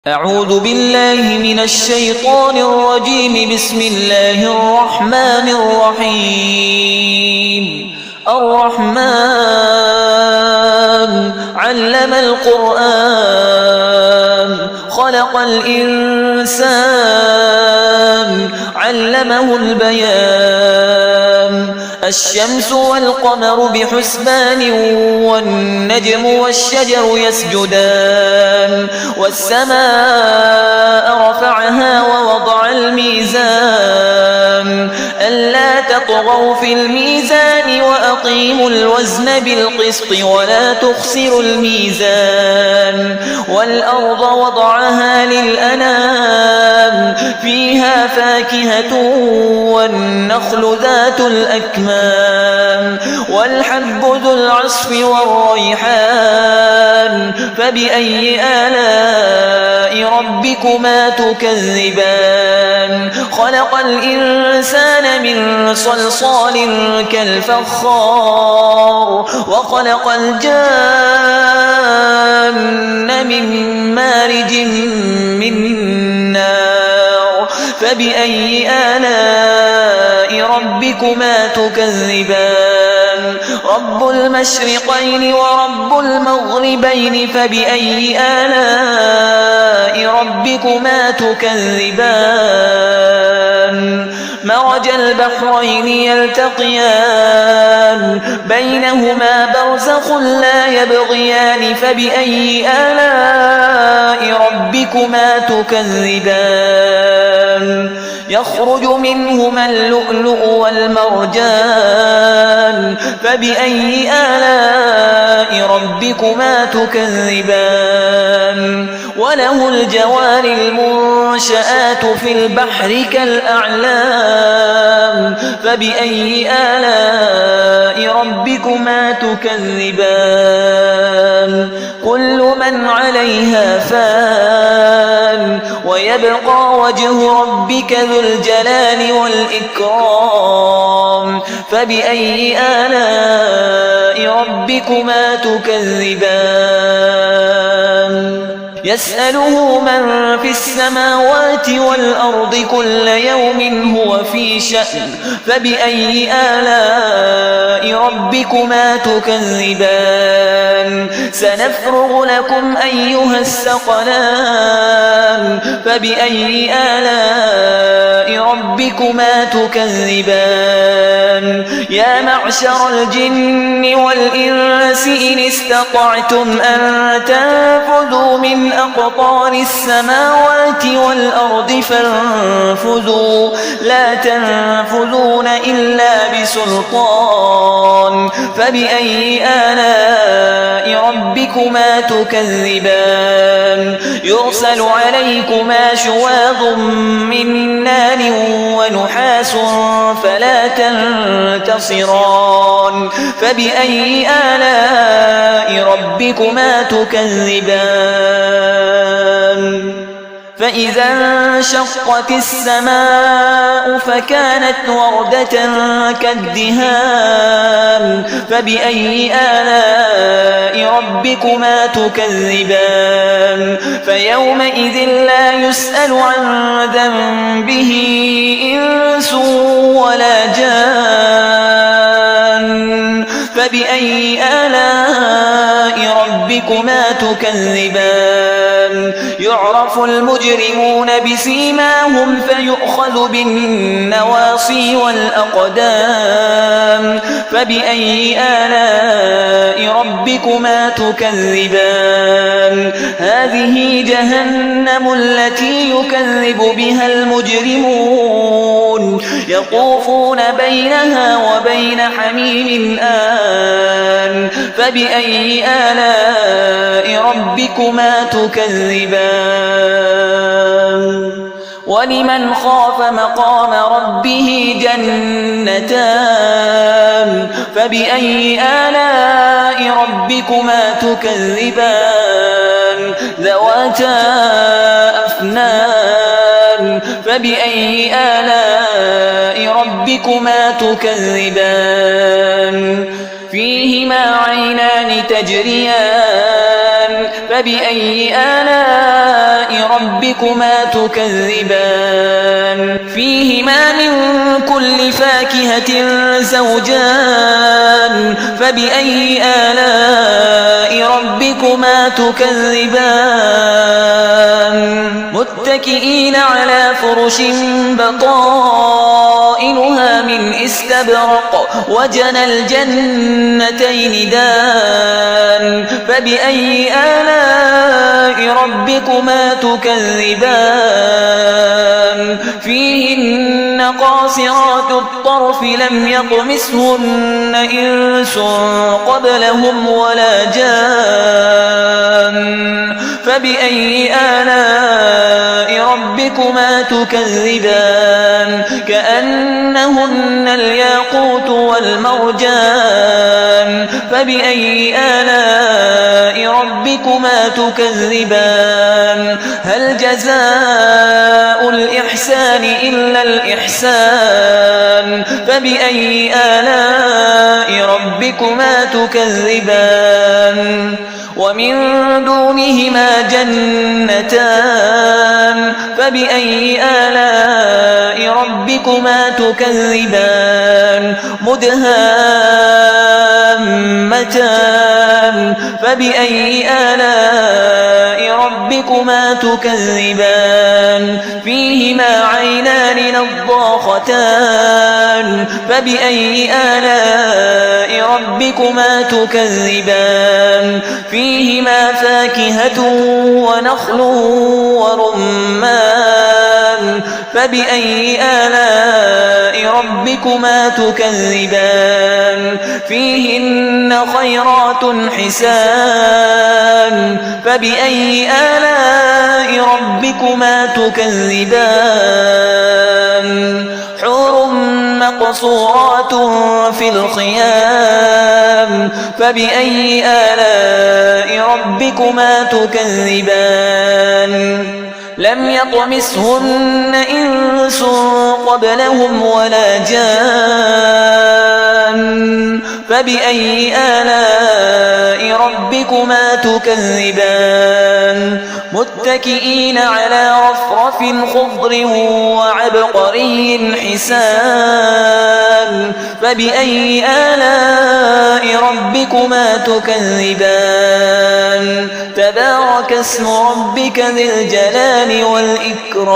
أعوذ بالله من الشيطان الرجيم. بسم الله الرحمن الرحيم. الرحمن علم القرآن خلق الإنسان علمه البيان. الشمس والقمر بحسبان والنجم والشجر يسجدان. والسماء رفعها ووضع الميزان ألا تطغوا في الميزان وأقيموا الوزن بالقسط ولا تخسروا الميزان. والأرض وضعها للأنام فيها فاكهة والنخل ذات الأكمام والحب ذو العصف والريحان. فبأي آلاء ربكما تكذبان؟ خلق الإنسان من صلصال كالفخار وخلق الجان من مارج من نار. فبأي آلاء ربكما تكذبان؟ رب المشرقين ورب المغربين. فبأي آلاء ربكما تكذبان؟ مرج البحرين يلتقيان بينهما برزخ لا يبغيان. فبأي آلاء ربكما تكذبان؟ يخرج منهما اللؤلؤ والمرجان. فبأي آلاء ربكما تكذبان؟ وله الجوار المنشآت في البحر كالأعلام. فبأي آلاء ربكما تكذبان؟ كل من عليها فان ويبقى وجه ربك ذو الجلال والإكرام. فبأي آلاء ربكما تكذبان؟ يسأله من في السماوات والأرض كل يوم هو في شأن. فبأي آلاء ربكما تكذبان؟ سنفرغ لكم أيها الثقلان. فبأي آلاء ربكما تكذبان؟ يا معشر الجن والإنس إن استطعتم أن تنفذوا من أقطار السماوات والأرض فانفذوا لا تنفذون إلا بسلطان. فبأي آلاء ربكما تكذبان؟ يرسل عليكما شواظ من نار ونحاس فلا تنتصران. فبأي آلاء ربكما تكذبان؟ فإذا انشقت السماء فكانت وردة كالدهان. فبأي آلاء ربكما تكذبان؟ فيومئذ لا يسأل عن ذنبه إنس ولا جان. فبأي آلاء ربكما تكذبان؟ يعرف المجرمون بسيماهم فيؤخذ بالنواصي والأقدام. فبأي آلاء ربكما تكذبان؟ هذه جهنم التي يكذب بها المجرمون يطوفون بينها وبين حميم آن. فبأي آلاء ربكما تكذبان؟ ولمن خاف مقام ربه جنتان. فبأي آلاء ربكما تكذبان؟ ذواتا أفنان. فبأي آلاء ربكما تكذبان؟ فيهما عينان تجريان. فبأي آلاء ربكما تكذبان فيهما من كل فاكهة زوجان فبأي آلاء ربكما تكذبان متكئين على فرش بطائنها من استبرق وجنى الجنتين دان فبأي آلاء ربكما تكذبان فيهن قاصرات الطرف لم يطمثهن إنس قبلهم ولا جان فبأي آلاء ربكما تكذبان كأنهن الياقوت والمرجان فبأي آلاء ربكما تكذبان هل جزاء الإحسان إلا الإحسان فبأي آلاء ربكما تكذبان ومن دونهما جنتان فبأي آلاء ربكما تكذبان مدهامتان فبأي آلاء ربكما تكذبان فيهما عينان نضاختان فبأي آلاء ربكما تكذبان فيهما فاكهة ونخل ورمان فبأي آلاء ربكما تكذبان فيهن خيرات حسان فبأي آلاء ربكما تكذبان حور مقصورات في الخيام فبأي آلاء ربكما تكذبان لم يطمثهن إنس قبلهم ولا جان فبأي آلاء ربكما تكذبان متكئين على رفرف خضر وعبقري حسان فبأي آلاء ربكما تكذبان تبارك اسم ربك ذي الجلال والإكرام